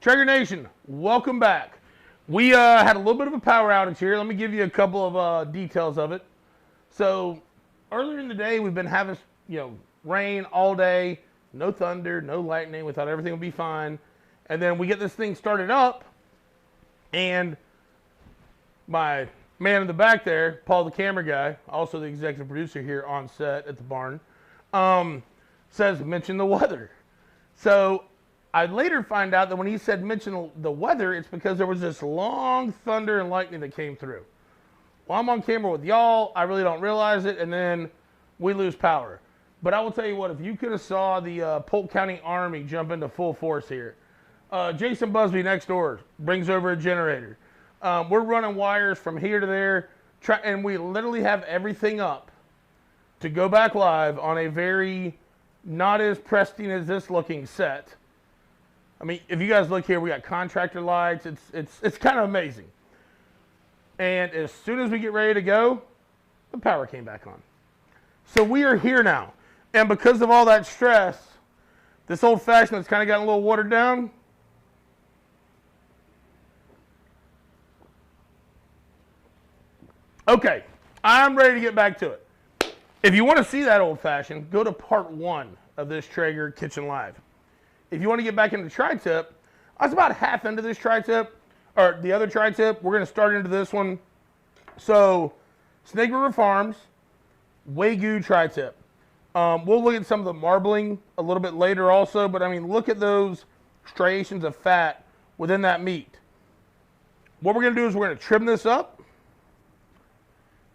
Traeger Nation, welcome back. We had a little bit of a power outage here. Let me give you a couple of details of it. So earlier in the day, we've been having rain all day, no thunder, no lightning. We thought everything would be fine, and then we get this thing started up, and my man in the back there, Paul the camera guy, also the executive producer here on set at the barn, says mention the weather. So I later find out that when he said mention the weather, it's because there was this long thunder and lightning that came through. Well, I'm on camera with y'all. I really don't realize it, and then we lose power. But I will tell you what, if you could have saw the Polk County Army jump into full force here. Jason Busby next door brings over a generator. We're running wires from here to there, and we literally have everything up to go back live on a very not as pristine as this looking set. I mean, if you guys look here, we got contractor lights. It's kind of amazing. And as soon as we get ready to go, the power came back on. So we are here now. And because of all that stress, this old fashioned has kind of gotten a little watered down. Okay, I'm ready to get back to it. If you want to see that old fashioned, go to part 1 of this Traeger Kitchen Live. If you want to get back into tri-tip, I was about half into this tri-tip, or the other tri-tip. We're going to start into this one. So, Snake River Farms, Wagyu tri-tip. We'll look at some of the marbling a little bit later also, but I mean, look at those striations of fat within that meat. What we're going to do is we're going to trim this up,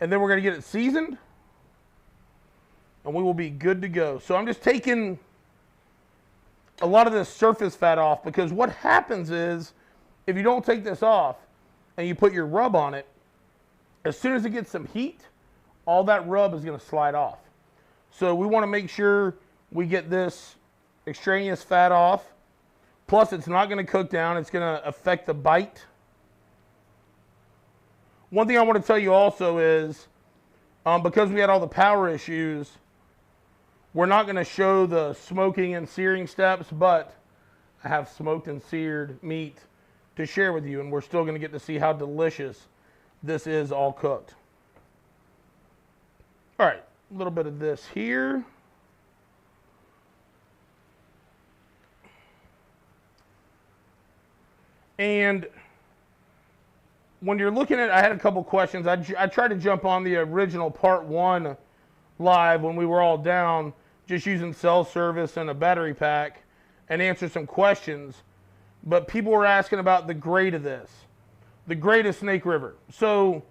and then we're going to get it seasoned, and we will be good to go. So I'm just taking a lot of this surface fat off, because what happens is if you don't take this off and you put your rub on it, as soon as it gets some heat, all that rub is going to slide off. So we want to make sure we get this extraneous fat off. Plus, it's not going to cook down. It's going to affect the bite. One thing I want to tell you also is, because we had all the power issues, we're not going to show the smoking and searing steps, but I have smoked and seared meat to share with you, and we're still going to get to see how delicious this is all cooked. All right, a little bit of this here. And when you're looking at, I had a couple questions. I tried to jump on the original part 1 live when we were all down, just using cell service and a battery pack, and answer some questions. But people were asking about the grade of this, the grade of Snake River. So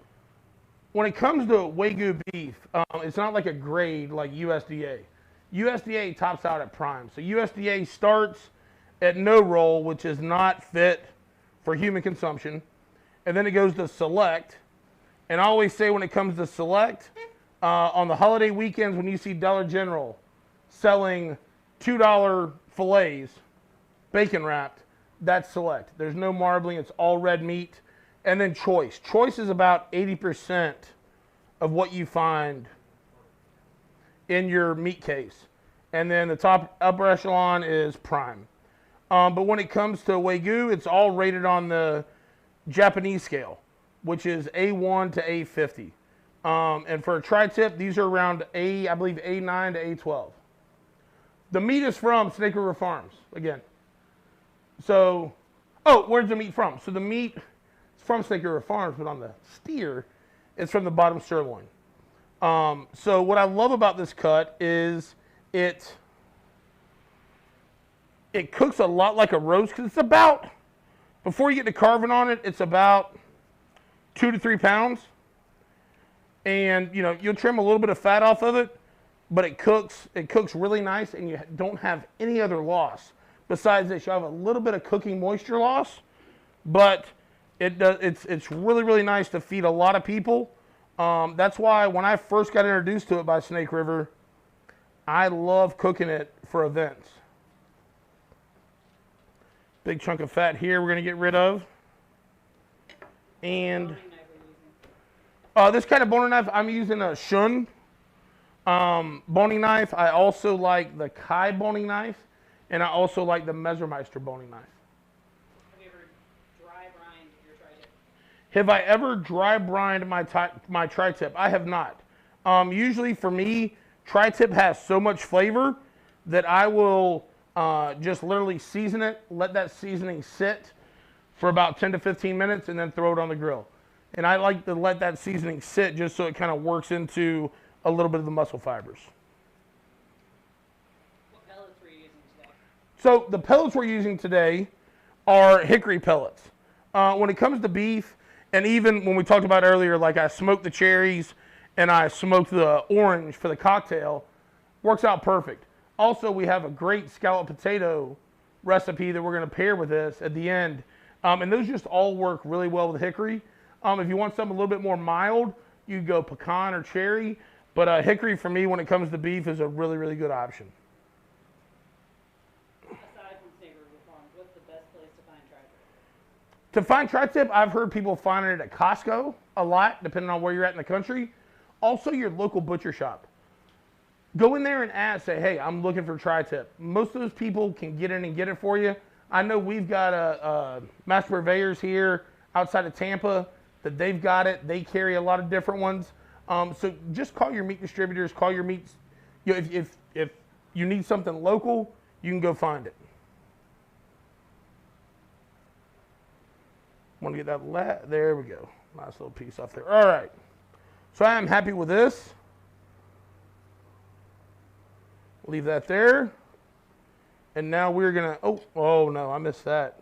when it comes to Wagyu beef, it's not like a grade like USDA. USDA tops out at prime. So USDA starts at no roll, which is not fit for human consumption. And then it goes to select. And I always say when it comes to select, on the holiday weekends when you see Dollar General selling $2 fillets, bacon wrapped, that's select. There's no marbling. It's all red meat. And then choice. Choice is about 80% of what you find in your meat case. And then the top upper echelon is prime. But when it comes to Wagyu, it's all rated on the Japanese scale, which is A1 to A50. And for a tri-tip, these are around I believe A9 to A12. The meat is from Snake River Farms, again. So, where's the meat from? So the meat is from Snake River Farms, but on the steer, it's from the bottom sirloin. So what I love about this cut is it cooks a lot like a roast, because it's about, before you get to carving on it, it's about 2 to 3 pounds. And, you'll trim a little bit of fat off of it, but it cooks really nice, and you don't have any other loss. Besides this, you have a little bit of cooking moisture loss, but it's really, really nice to feed a lot of people. That's why when I first got introduced to it by Snake River, I love cooking it for events. Big chunk of fat here we're going to get rid of. And this kind of boning knife, I'm using a Shun boning knife. I also like the Kai boning knife, and I also like the Messermeister boning knife. Have I ever dry brined my tri-tip? I have not. Usually for me, tri-tip has so much flavor that I will just literally season it, let that seasoning sit for about 10 to 15 minutes, and then throw it on the grill. And I like to let that seasoning sit just so it kind of works into a little bit of the muscle fibers. What pellets were you using today? So the pellets we're using today are hickory pellets. When it comes to beef, and even when we talked about earlier, like I smoked the cherries and I smoked the orange for the cocktail, works out perfect. Also, we have a great scalloped potato recipe that we're going to pair with this at the end. And those just all work really well with hickory. If you want something a little bit more mild, you go pecan or cherry. But hickory, for me, when it comes to beef, is a really, really good option. Aside from Traeger Farms, what's the best place to find tri-tip? To find tri-tip, I've heard people finding it at Costco a lot, depending on where you're at in the country. Also, your local butcher shop. Go in there and ask, say, hey, I'm looking for tri-tip. Most of those people can get in and get it for you. I know we've got a master purveyors here outside of Tampa that they've got it. They carry a lot of different ones. So just call your meat distributors, call your meats. You know, if you need something local, you can go find it. Want to get that, there we go. Nice little piece off there. All right. So I am happy with this. Leave that there. And now we're going to, oh no, I missed that.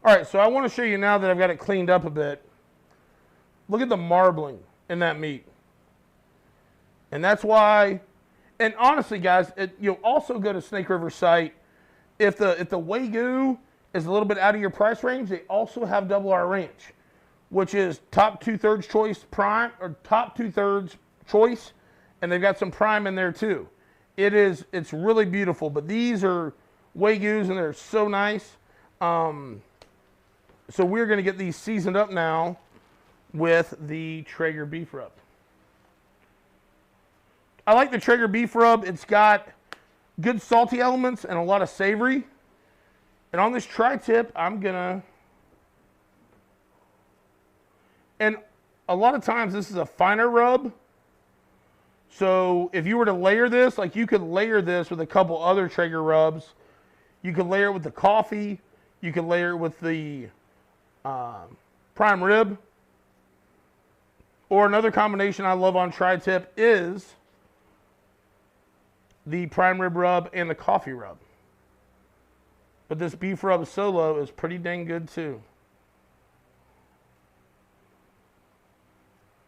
All right, so I want to show you now that I've got it cleaned up a bit. Look at the marbling in that meat. And that's why, and honestly, guys, you'll also go to Snake River's site. If the Wagyu is a little bit out of your price range, they also have Double R Ranch, which is top 2/3 choice prime, or top 2/3 choice, and they've got some prime in there too. It's really beautiful, but these are Wagyus and they're so nice. So we're going to get these seasoned up now with the Traeger beef rub. I like the Traeger beef rub. It's got good salty elements and a lot of savory. And on this tri-tip, I'm gonna, and a lot of times this is a finer rub. So if you were to layer this, like you could layer this with a couple other Traeger rubs. You could layer it with the coffee. You could layer it with the prime rib. Or another combination I love on tri-tip is the prime rib rub and the coffee rub. But this beef rub solo is pretty dang good too.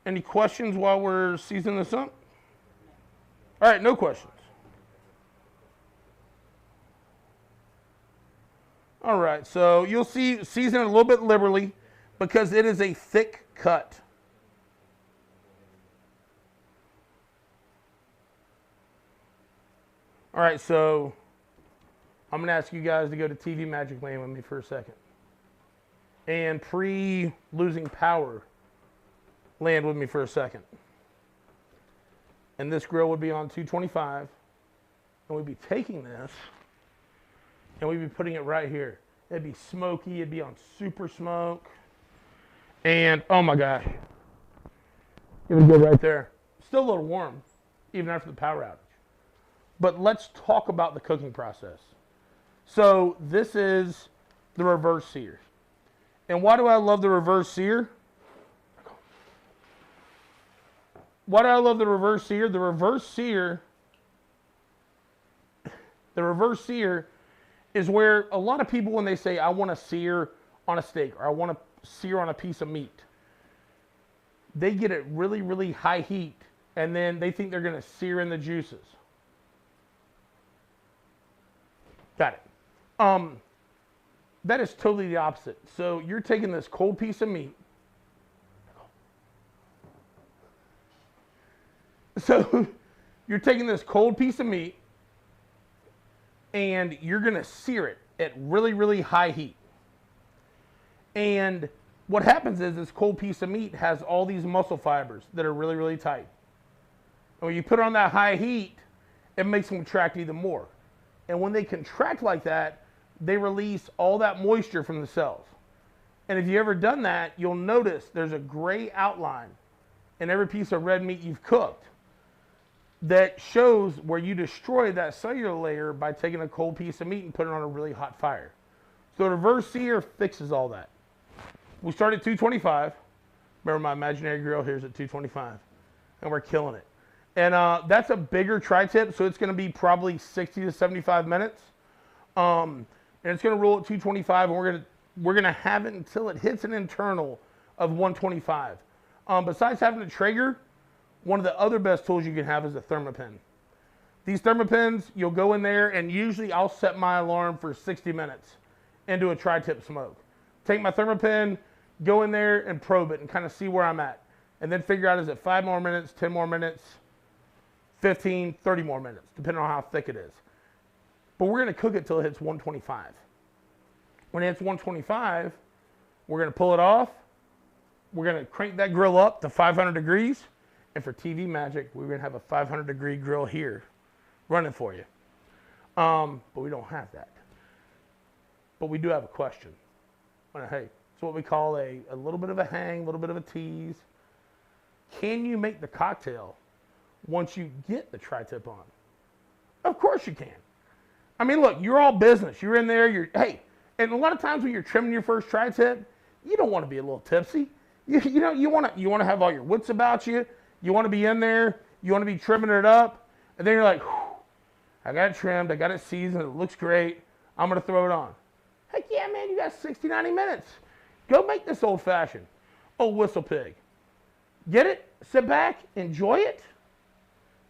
Any questions while we're seasoning this up? All right, no questions. All right, so you'll see season it a little bit liberally because it is a thick cut. All right, so I'm going to ask you guys to go to TV Magic Land with me for a second. And pre-losing power land with me for a second. And this grill would be on 225. And we'd be taking this and we'd be putting it right here. It'd be smoky. It'd be on super smoke. And, oh my gosh. It would go right there. Still a little warm, even after the power outage. But let's talk about the cooking process. So this is the Reverse-Seared. And why do I love the Reverse-Seared? Why do I love the Reverse-Seared? The Reverse-Seared is where a lot of people, when they say, I want to sear on a steak or I want to sear on a piece of meat, they get it really, really high heat and then they think they're going to sear in the juices. Got it. That is totally the opposite. So you're taking this cold piece of meat. So you're taking this cold piece of meat and you're going to sear it at really, really high heat. And what happens is this cold piece of meat has all these muscle fibers that are really, really tight. And when you put it on that high heat, it makes them contract even more. And when they contract like that, they release all that moisture from the cells. And if you've ever done that, you'll notice there's a gray outline in every piece of red meat you've cooked that shows where you destroyed that cellular layer by taking a cold piece of meat and putting it on a really hot fire. So the reverse sear fixes all that. We start at 225. Remember, my imaginary grill here is at 225, and we're killing it. And that's a bigger tri-tip, so it's going to be probably 60 to 75 minutes. And it's going to roll at 225, and we're gonna have it until it hits an internal of 125. Besides having a Traeger, one of the other best tools you can have is a thermopin. These thermopins, you'll go in there, and usually I'll set my alarm for 60 minutes into a tri-tip smoke. Take my thermopin, go in there and probe it and kind of see where I'm at. And then figure out, is it 5 more minutes, 10 more minutes, 15, 30 more minutes, depending on how thick it is. But we're gonna cook it till it hits 125. When it hits 125, we're gonna pull it off. We're gonna crank that grill up to 500 degrees. And for TV magic, we're gonna have a 500-degree grill here running for you. But we don't have that. But we do have a question. Hey, it's what we call a little bit of a hang, a little bit of a tease. Can you make the cocktail once you get the tri-tip on? Of course you can. I mean, look, you're all business. You're in there, hey, and a lot of times when you're trimming your first tri-tip, you don't want to be a little tipsy. You want to have all your wits about you. You want to be in there. You want to be trimming it up. And then you're like, I got it trimmed. I got it seasoned. It looks great. I'm going to throw it on. Heck yeah, man. You got 60, 90 minutes. Go make this old fashioned. Old whistle pig. Get it, sit back, enjoy it.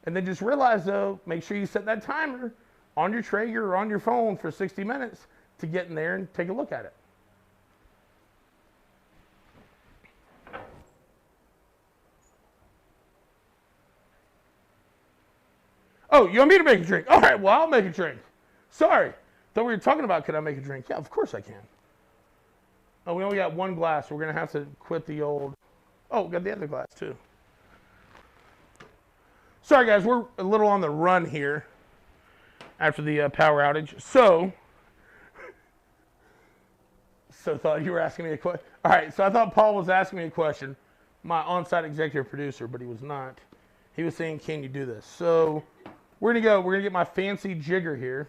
And then just realize, though, make sure you set that timer on your Traeger or on your phone for 60 minutes to get in there and take a look at it. Oh, you want me to make a drink? All right, well, I'll make a drink. Sorry. Thought we were talking about, could I make a drink? Yeah, of course I can. Oh, we only got one glass. We're going to have to quit the old... Oh, we got the other glass, too. Sorry, guys. We're a little on the run here after the power outage. So thought you were asking me a question. All right, so I thought Paul was asking me a question, my on-site executive producer, but he was not. He was saying, can you do this? So we're going to go. We're going to get my fancy jigger here.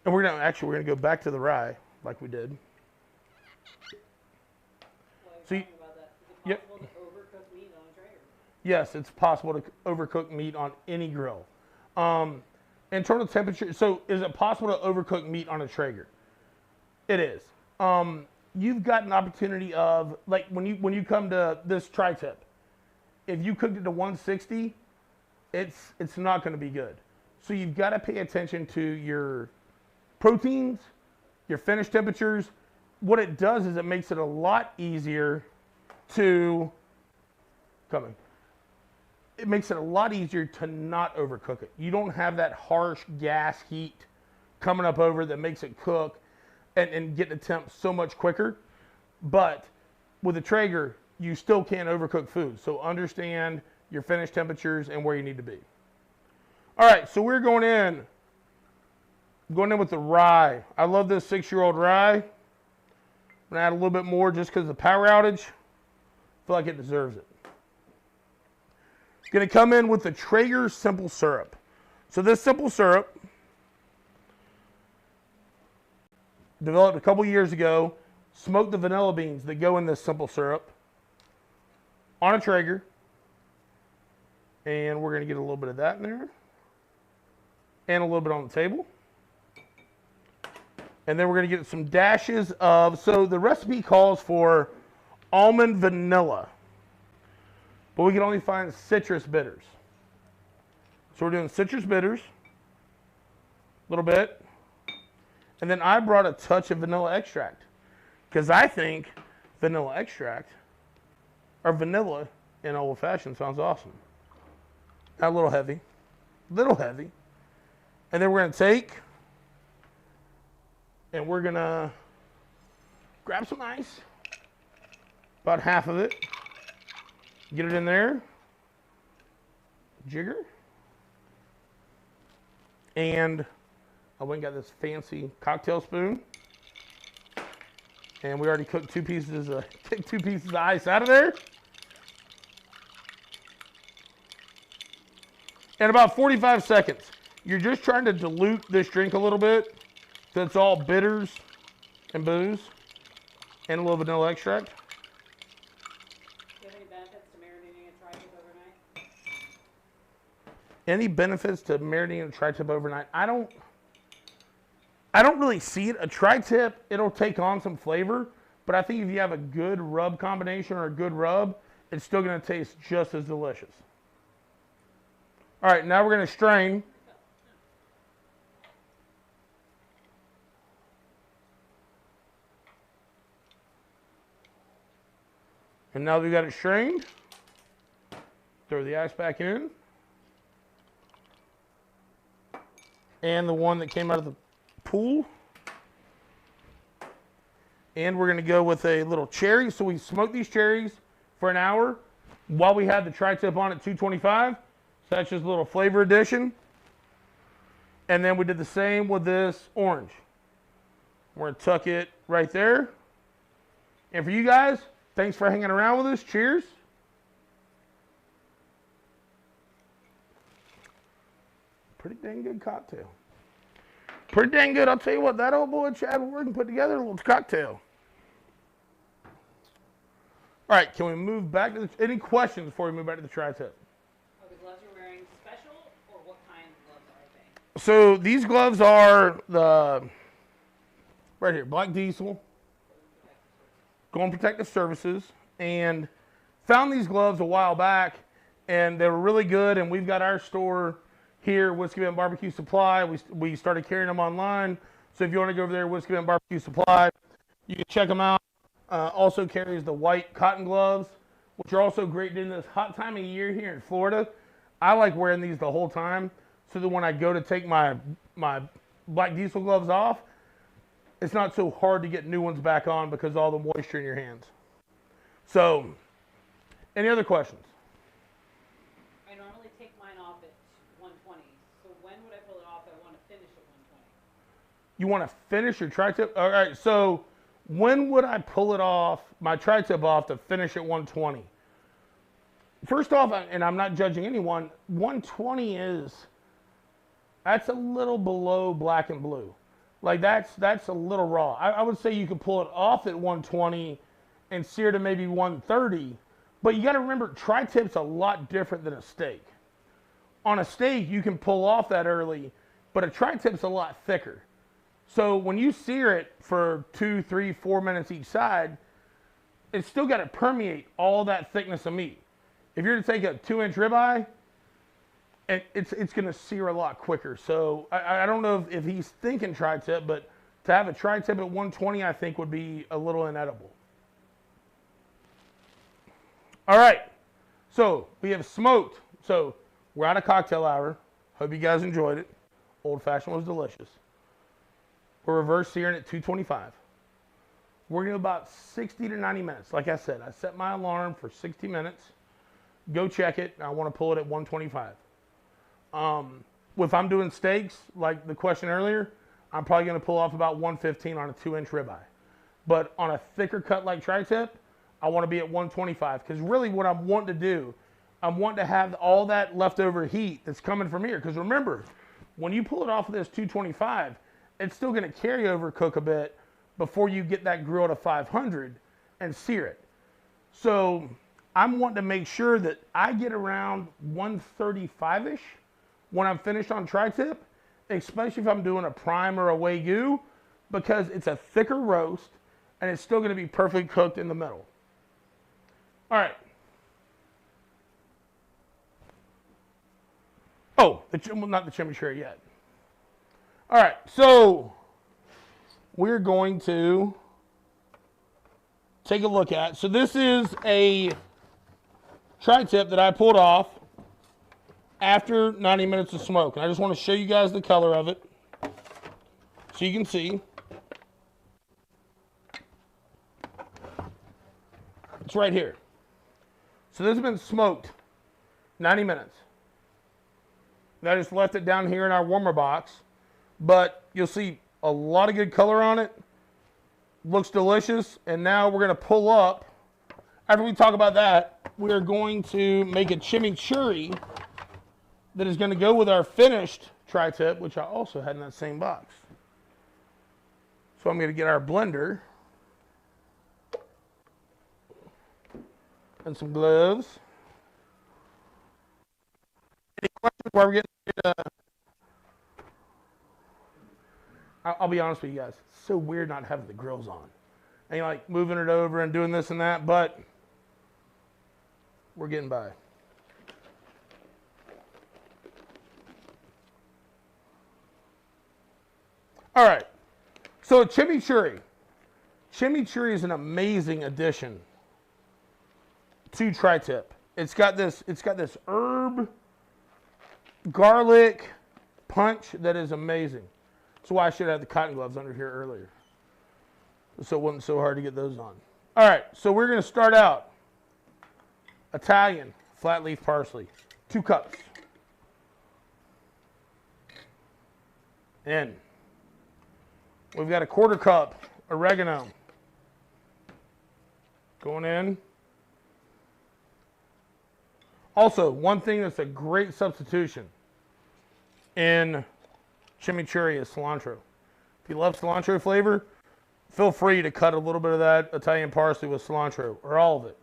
And we're going to go back to the rye like we did. So you, yep. To overcook meat on a Traeger? Yes, it's possible to overcook meat on any grill. Internal temperature. So is it possible to overcook meat on a Traeger? It is. You've got an opportunity of, like when you come to this tri-tip, if you cooked it to 160, it's not going to be good. So you've got to pay attention to your proteins, your finish temperatures. What it does is it makes it a lot easier to It makes it a lot easier to not overcook it. You don't have that harsh gas heat coming up over that makes it cook and get the temp so much quicker. But with a Traeger, you still can't overcook food. So understand your finish temperatures and where you need to be. All right, so we're going in with the rye. I love this 6-year-old rye. I'm gonna add a little bit more just because of the power outage. I feel like it deserves it. Gonna come in with the Traeger simple syrup. So this simple syrup, developed a couple years ago, smoked the vanilla beans that go in this simple syrup on a Traeger. And we're gonna get a little bit of that in there. And a little bit on the table. And then we're going to get some dashes of, so the recipe calls for almond vanilla, but we can only find citrus bitters. So we're doing citrus bitters, a little bit. And then I brought a touch of vanilla extract because I think vanilla extract or vanilla in old fashioned sounds awesome. Not a little heavy, And then we're going to take and we're going to grab some ice, about half of it, get it in there, jigger, and I went and got this fancy cocktail spoon. And we already cooked two pieces of ice out of there. In about 45 seconds, you're just trying to dilute this drink a little bit. So it's all bitters and booze and a little vanilla extract. Do you have any benefits to marinating a tri-tip overnight? Any benefits to marinating a tri-tip overnight? I don't really see it. A tri-tip, it'll take on some flavor, but I think if you have a good rub combination or a good rub, it's still going to taste just as delicious. All right, now we're going to strain. And now that we've got it strained, throw the ice back in. And the one that came out of the pool. And we're going to go with a little cherry. So we smoked these cherries for an hour while we had the tri-tip on at 225. So that's just a little flavor addition. And then we did the same with this orange. We're going to tuck it right there. And for you guys, thanks for hanging around with us. Cheers. Pretty dang good cocktail. Pretty dang good. I'll tell you what, that old boy Chad Warden put together a little cocktail. All right, can we move back to any questions before we move back to the tri-tip? Are the gloves you're wearing special, or what kind of gloves are they? So these gloves are the, right here, Black Diesel, Golden Protective Services, and found these gloves a while back, and they were really good, and we've got our store here, Whiskey Bent Barbecue Supply. We started carrying them online, so if you want to go over there, Whiskey Bent Barbecue Supply, you can check them out. Also carries the white cotton gloves, which are also great during this hot time of year here in Florida. I like wearing these the whole time, so that when I go to take my Black Diesel gloves off, it's not so hard to get new ones back on because of all the moisture in your hands. So, any other questions? I normally take mine off at 120. So when would I pull it off? I want to finish at 120. You want to finish your tri-tip? All right, so when would I pull it off, my tri-tip off, to finish at 120? First off, and I'm not judging anyone, 120 that's a little below black and blue. Like that's a little raw. I would say you could pull it off at 120 and sear to maybe 130, but you got to remember, tri-tip's a lot different than a steak. On a steak, you can pull off that early, but a tri-tip's a lot thicker. So when you sear it for 2, 3, 4 minutes each side, it's still got to permeate all that thickness of meat. If you're to take a 2-inch ribeye, it's going to sear a lot quicker. So I don't know if he's thinking tri-tip, but to have a tri-tip at 120, I think would be a little inedible. All right, so we have smoked. So we're at a cocktail hour. Hope you guys enjoyed it. Old Fashioned was delicious. We're reverse searing at 225. We're going to do about 60 to 90 minutes. Like I said, I set my alarm for 60 minutes. Go check it. I want to pull it at 125. If I'm doing steaks, like the question earlier, I'm probably going to pull off about 115 on a 2-inch ribeye. But on a thicker cut like tri-tip, I want to be at 125. Because really what I'm wanting to do, I'm wanting to have all that leftover heat that's coming from here. Because remember, when you pull it off of this 225, it's still going to carry over, cook a bit before you get that grill to 500 and sear it. So I'm wanting to make sure that I get around 135-ish when I'm finished on tri-tip, especially if I'm doing a prime or a Wagyu, because it's a thicker roast and it's still going to be perfectly cooked in the middle. All right. Oh, not the chimichurri yet. All right, so we're going to take a look at. So this is a tri-tip that I pulled off after 90 minutes of smoke. And I just want to show you guys the color of it so you can see. It's right here. So this has been smoked 90 minutes. And I just left it down here in our warmer box but you'll see a lot of good color on it. Looks delicious. And now we're going to pull up. After we talk about that, we are going to make a chimichurri that is going to go with our finished tri-tip, which I also had in that same box. So I'm going to get our blender and some gloves. Any questions while we're getting I'll be honest with you guys. It's so weird not having the grills on. And you're like moving it over and doing this and that, but we're getting by. All right. So chimichurri. Chimichurri is an amazing addition to tri-tip. It's got this herb, garlic punch that is amazing. That's why I should have had the cotton gloves under here earlier, so it wasn't so hard to get those on. All right, so we're going to start out. Italian flat leaf parsley, 2 cups. In. We've got a 1/4 cup oregano going in. Also, one thing that's a great substitution in chimichurri is cilantro. If you love cilantro flavor, feel free to cut a little bit of that Italian parsley with cilantro, or all of it,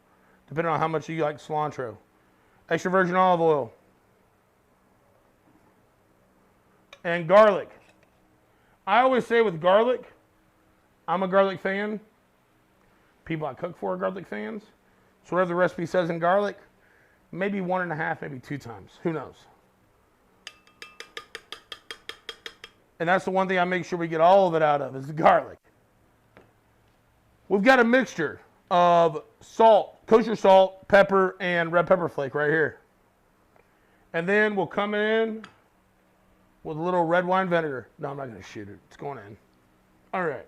depending on how much you like cilantro. Extra virgin olive oil. And garlic. I always say with garlic, I'm a garlic fan. People I cook for are garlic fans. So whatever the recipe says in garlic, maybe 1.5, maybe 2 times. Who knows? And that's the one thing I make sure we get all of it out of is the garlic. We've got a mixture of salt, kosher salt, pepper, and red pepper flake right here. And then we'll come in with a little red wine vinegar. No, I'm not going to shoot it. It's going in. All right.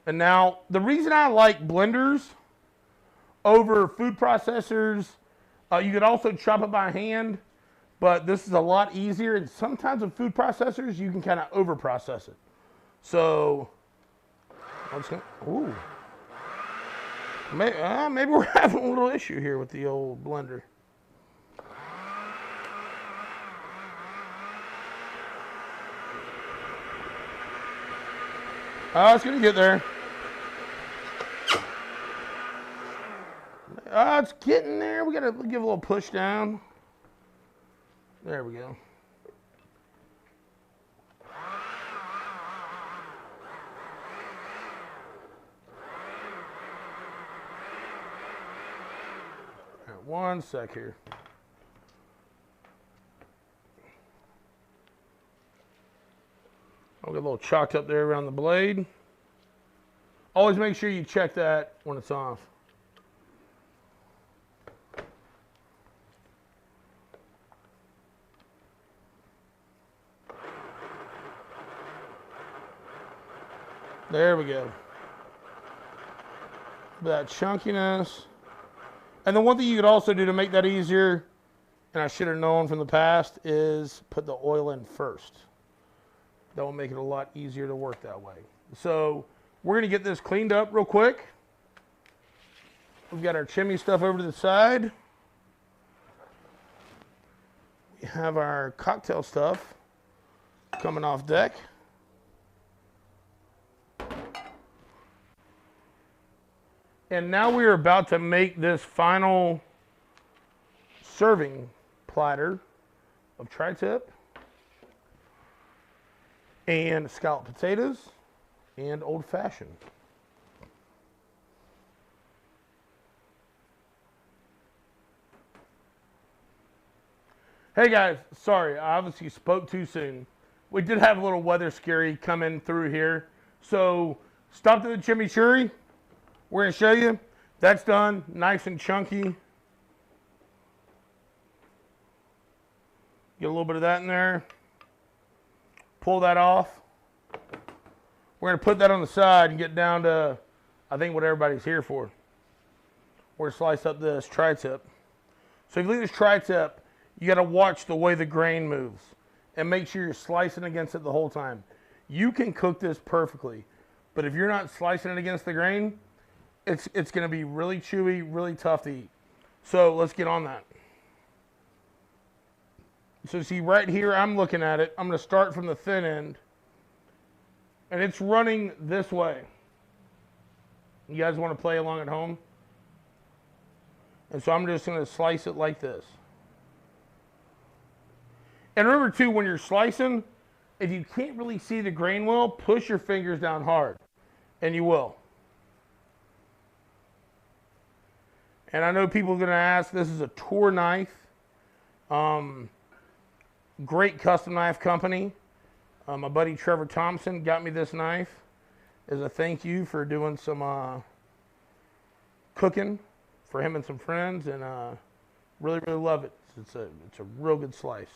And now, the reason I like blenders over food processors, you could also chop it by hand, but this is a lot easier. And sometimes with food processors, you can kind of over-process it. So, ooh. Maybe we're having a little issue here with the old blender. Oh, it's going to get there. Oh, it's getting there. We got to give a little push down. There we go. All right, one sec here. I'll get a little chalked up there around the blade. Always make sure you check that when it's off. There we go. That chunkiness. And the one thing you could also do to make that easier, and I should have known from the past, is put the oil in first. That will make it a lot easier to work that way. So we're going to get this cleaned up real quick. We've got our chimney stuff over to the side. We have our cocktail stuff coming off deck. And now we are about to make this final serving platter of tri-tip and scalloped potatoes and old fashioned. Hey guys, sorry, I obviously spoke too soon. We did have a little weather scary coming through here. So stop to the chimichurri. We're going to show you. That's done, nice and chunky. Get a little bit of that in there. Pull that off. We're going to put that on the side and get down to, I think, what everybody's here for. We're going to slice up this tri-tip. So if you look at this tri-tip, you got to watch the way the grain moves. and make sure you're slicing against it the whole time. You can cook this perfectly, but if you're not slicing it against the grain, it's going to be really chewy, really tough to eat. So let's get on that. So see right here, I'm looking at it. I'm going to start from the thin end, and it's running this way. You guys want to play along at home? And so I'm just going to slice it like this. And remember too, when you're slicing, if you can't really see the grain well, push your fingers down hard, and you will. And I know people are going to ask, this is a Tour knife. Great custom knife company. My buddy Trevor Thompson got me this knife as a thank you for doing some cooking for him and some friends, and really, really love it. It's a real good slice.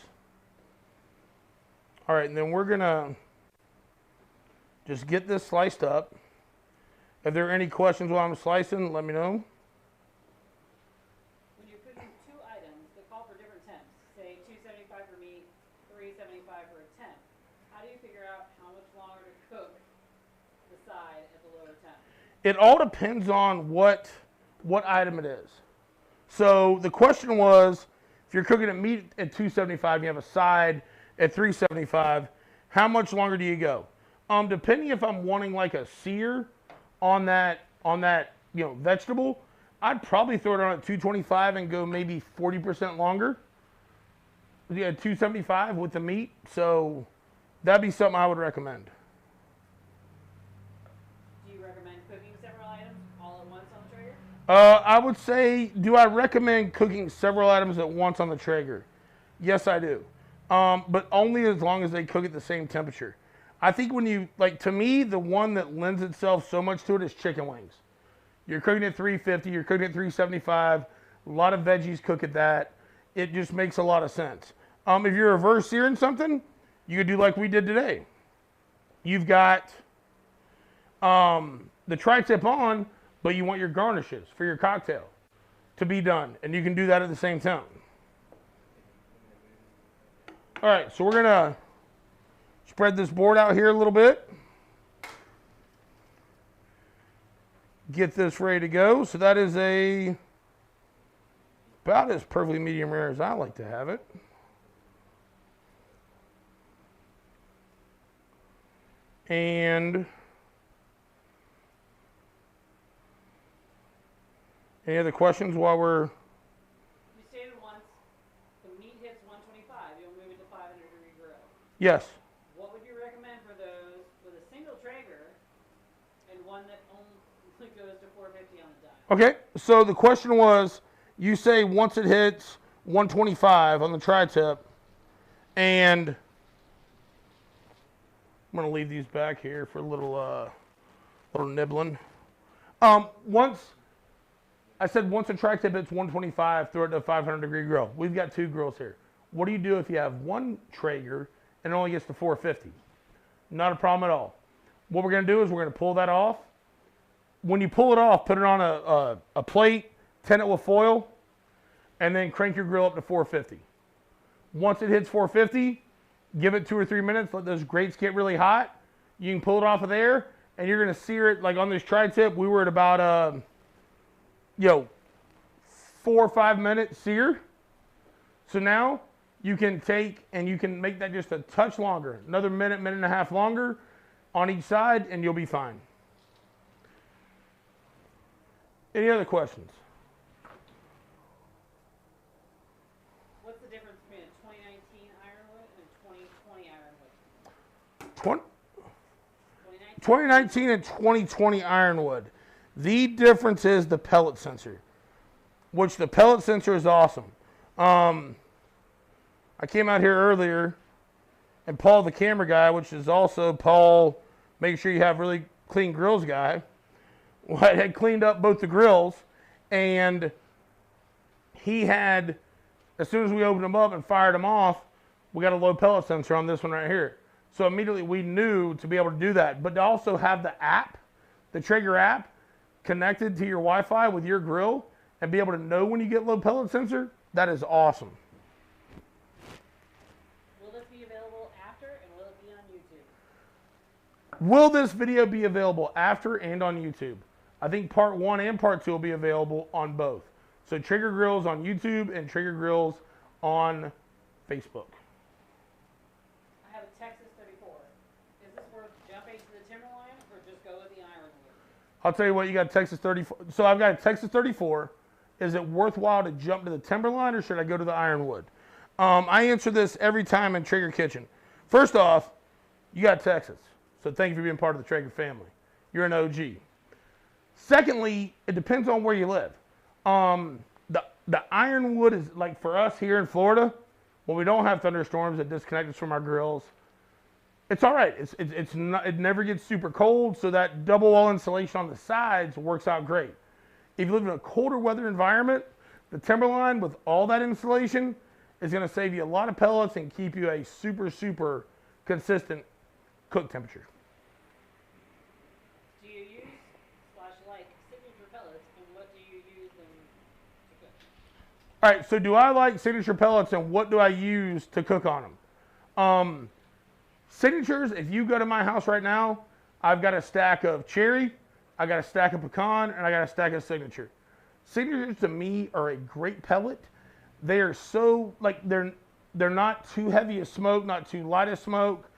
All right, and then we're gonna just get this sliced up. If there are any questions while I'm slicing, let me know. When you're cooking two items that call for different temps, say $2.75 for meat, $3.75 for a temp, how do you figure out how much longer to cook the side at the lower temp? It all depends on what item it is. So the question was, if you're cooking a meat at $2.75, you have a side at $3.75, how much longer do you go? Depending if I'm wanting like a sear on that vegetable, I'd probably throw it on at $2.25 and go maybe 40% longer. Yeah, $2.75 with the meat. So that'd be something I would recommend. Do you recommend cooking several items all at once on the Traeger? I would say, do I recommend cooking several items at once on the Traeger? Yes, I do. But only as long as they cook at the same temperature. I think when you, like, to me, the one that lends itself so much to it is chicken wings. You're cooking at 350, you're cooking at 375, a lot of veggies cook at that. It just makes a lot of sense. If you're reverse searing something, you could do like we did today. You've got the tri-tip on, but you want your garnishes for your cocktail to be done. And you can do that at the same time. All right, so we're going to spread this board out here a little bit. Get this ready to go. So that is about as perfectly medium rare as I like to have it. And any other questions while we're... You stated once the meat hits 125, you'll move it to 500-degree grill. Yes. What would you recommend for those with a single Traeger and one that only goes to 450 on the dime? Okay, so the question was, you say once it hits 125 on the tri-tip, and I'm going to leave these back here for a little nibbling. Once a tri-tip hits 125, throw it to a 500-degree grill. We've got two grills here. What do you do if you have one Traeger and it only gets to 450? Not a problem at all. What we're going to do is we're going to pull that off. When you pull it off, put it on a plate, tin it with foil, and then crank your grill up to 450. Once it hits 450, give it 2 or 3 minutes, let those grates get really hot. You can pull it off of there, and you're going to sear it. Like on this tri-tip, we were at about 4 or 5 minute sear. So now you can take and you can make that just a touch longer, another minute, minute and a half longer on each side, and you'll be fine. Any other questions? What's the difference between a 2019 ironwood and a 2020 ironwood? 2019 and 2020 ironwood. The difference is the pellet sensor, which the pellet sensor is awesome. I came out here earlier, and Paul, the camera guy, which is also Paul, make sure you have really clean grills guy, had cleaned up both the grills, and he had, as soon as we opened them up and fired them off, we got a low pellet sensor on this one right here. So immediately we knew to be able to do that, but to also have the app, the Traeger app, connected to your Wi-Fi with your grill and be able to know when you get low pellet sensor, that is awesome. Will this be available Will this video be available after and on YouTube? I think part 1 and part 2 will be available on both. So Traeger Grills on YouTube and Traeger Grills on Facebook. I have a Texas 34. Is this worth jumping to the Timberline or just go with the Ironwood? I'll tell you what, you got Texas 34. So I've got a Texas 34. Is it worthwhile to jump to the Timberline or should I go to the Ironwood? I answer this every time in Traeger Kitchen. First off, you got Texas. So thank you for being part of the Traeger family. You're an OG. Secondly, it depends on where you live. The Ironwood is, like for us here in Florida, when we don't have thunderstorms that disconnect us from our grills, it's all right. It's not, it never gets super cold, so that double wall insulation on the sides works out great. If you live in a colder weather environment, the Timberline with all that insulation is going to save you a lot of pellets and keep you a super, super consistent cook temperature. Do you use / like signature pellets, and what do you use them to cook? All right, so do I like signature pellets, and what do I use to cook on them? Signatures, if you go to my house right now, I've got a stack of cherry, I got a stack of pecan, and I got a stack of signature. Signatures to me are a great pellet. They are so, like, they're not too heavy a smoke, not too light a smoke.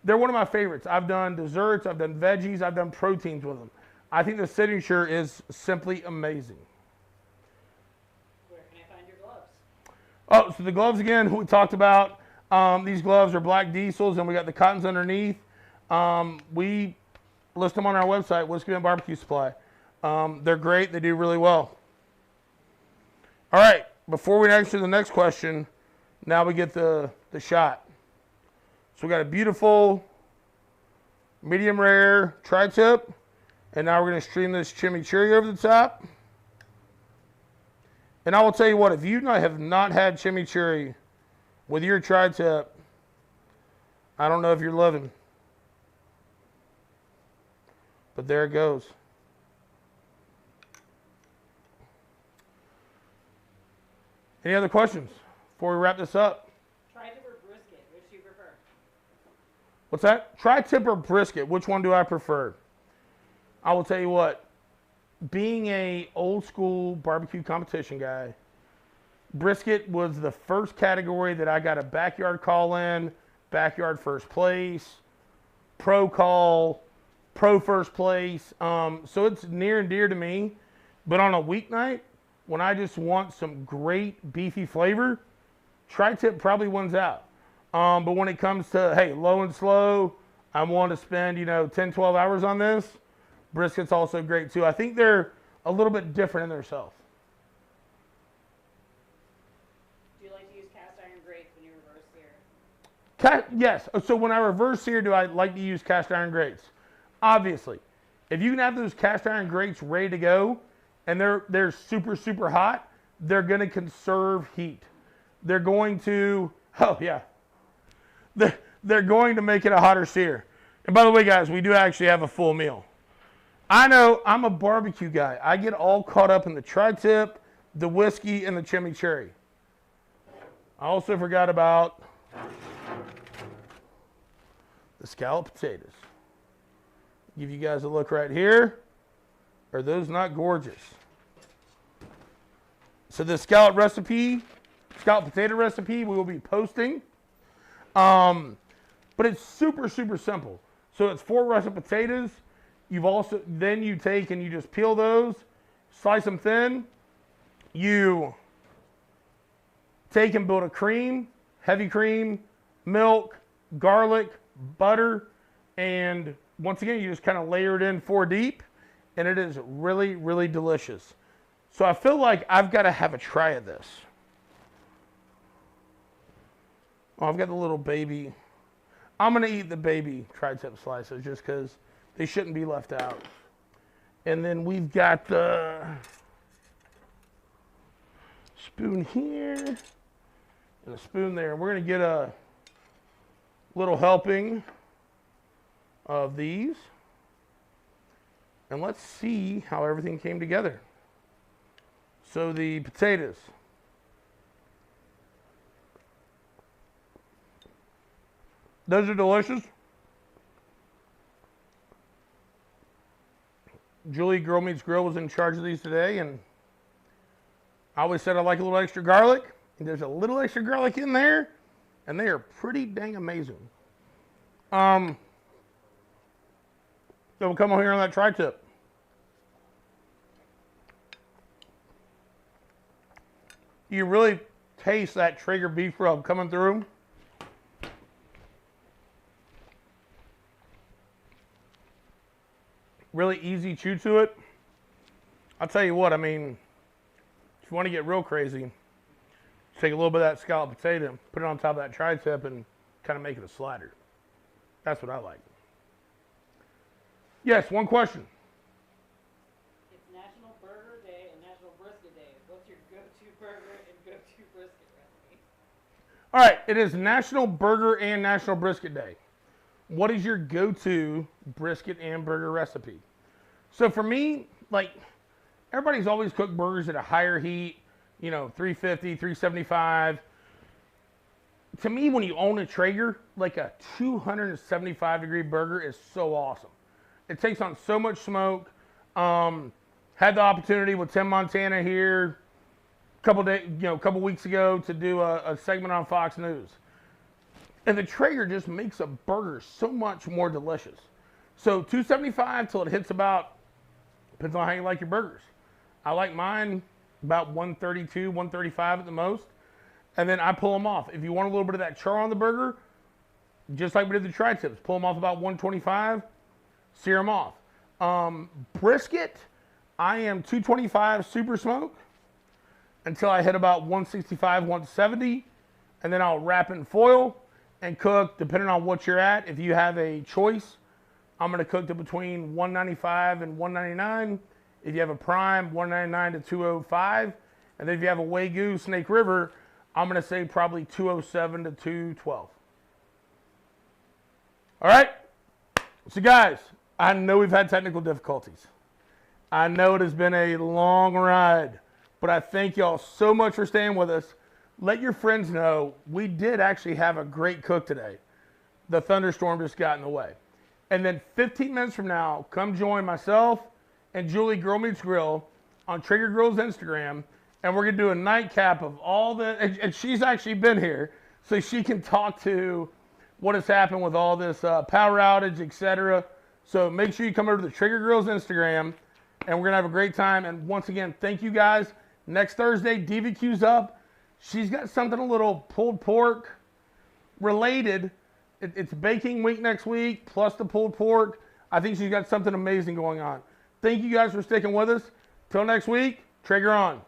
They're one of my favorites. I've done desserts, I've done veggies, I've done proteins with them. I think the signature is simply amazing. Where can I find your gloves? Oh, so the gloves again, we talked about. These gloves are black diesels, and we got the cottons underneath. We list them on our website, Whiskey and Barbecue Supply. They're great. They do really well. All right, before we answer the next question, now we get the shot. So we got a beautiful medium rare tri-tip, and now we're going to stream this chimichurri over the top. And I will tell you what, if you have not had chimichurri with your tri-tip, I don't know if you're living. But there it goes. Any other questions before we wrap this up? Tri-tip or brisket, which do you prefer? What's that? Tri-tip or brisket, which one do I prefer? I will tell you what, being a old school barbecue competition guy, brisket was the first category that I got a backyard call in, backyard first place, pro call, pro first place. So it's near and dear to me. But on a weeknight, when I just want some great beefy flavor, tri-tip probably wins out. But when it comes to, hey, low and slow, I want to spend, 10, 12 hours on this, brisket's also great too. I think they're a little bit different in themselves. Do you like to use cast iron grates when you reverse sear? Yes. So when I reverse sear, do I like to use cast iron grates? Obviously. If you can have those cast iron grates ready to go, and they're super, super hot, they're going to conserve heat. They're going to, they're going to make it a hotter sear. And by the way, guys, we do actually have a full meal. I know I'm a barbecue guy. I get all caught up in the tri-tip, the whiskey, and the chimichurri. I also forgot about the scalloped potatoes. Give you guys a look right here. Are those not gorgeous? So the scallop potato recipe, we will be posting. But it's super, super simple. So it's 4 russet potatoes. Then you take and you just peel those, slice them thin. You take and build a cream, heavy cream, milk, garlic, butter, and once again, you just kind of layer it in 4 deep, and it is really, really delicious. So I feel like I've got to have a try of this. Oh, I've got the little baby. I'm going to eat the baby tri-tip slices just because they shouldn't be left out. And then we've got the spoon here and a spoon there. We're going to get a little helping of these. And let's see how everything came together. So the potatoes. Those are delicious. Julie Girl Meets Grill was in charge of these today, and I always said I like a little extra garlic, and there's a little extra garlic in there, and they are pretty dang amazing. So we'll come over here on that tri-tip. You really taste that Traeger beef rub coming through. Really easy chew to it. I'll tell you what, I mean, if you want to get real crazy, take a little bit of that scalloped potato, put it on top of that tri-tip, and kind of make it a slider. That's what I like. Yes, one question. It's National Burger Day and National Brisket Day. What's your go-to burger and go-to brisket recipe? All right, it is National Burger and National Brisket Day. What is your go-to brisket and burger recipe? So for me, like, everybody's always cooked burgers at a higher heat, you know, 350, 375. To me, when you own a Traeger, like a 275-degree burger is so awesome. It takes on so much smoke. Had the opportunity with Tim Montana here a couple weeks ago to do a segment on Fox News. And the Traeger just makes a burger so much more delicious. So 275 till it hits about, depends on how you like your burgers. I like mine about 132, 135 at the most. And then I pull them off. If you want a little bit of that char on the burger, just like we did the tri-tips, pull them off about 125, sear them off. Brisket, I am 225 super smoke until I hit about 165, 170. And then I'll wrap it in foil and cook, depending on what you're at. If you have a choice, I'm going to cook to between 195 and 199. If you have a prime, 199 to 205. And then if you have a Wagyu Snake River, I'm going to say probably 207 to 212. All right? So guys, I know we've had technical difficulties. I know it has been a long ride, but I thank y'all so much for staying with us. Let your friends know we did actually have a great cook today. The thunderstorm just got in the way. And then 15 minutes from now, come join myself and Julie Girl Meets Grill on Traeger Grill's Instagram, and we're going to do a nightcap of all the, and she's actually been here, so she can talk to what has happened with all this power outage, etc. So make sure you come over to the Traeger Grill's Instagram, and we're going to have a great time. And once again, thank you guys. Next Thursday, DVQ's up. She's got something a little pulled pork related. It's baking week next week, plus the pulled pork. I think she's got something amazing going on. Thank you guys for sticking with us. Till next week, Traeger on.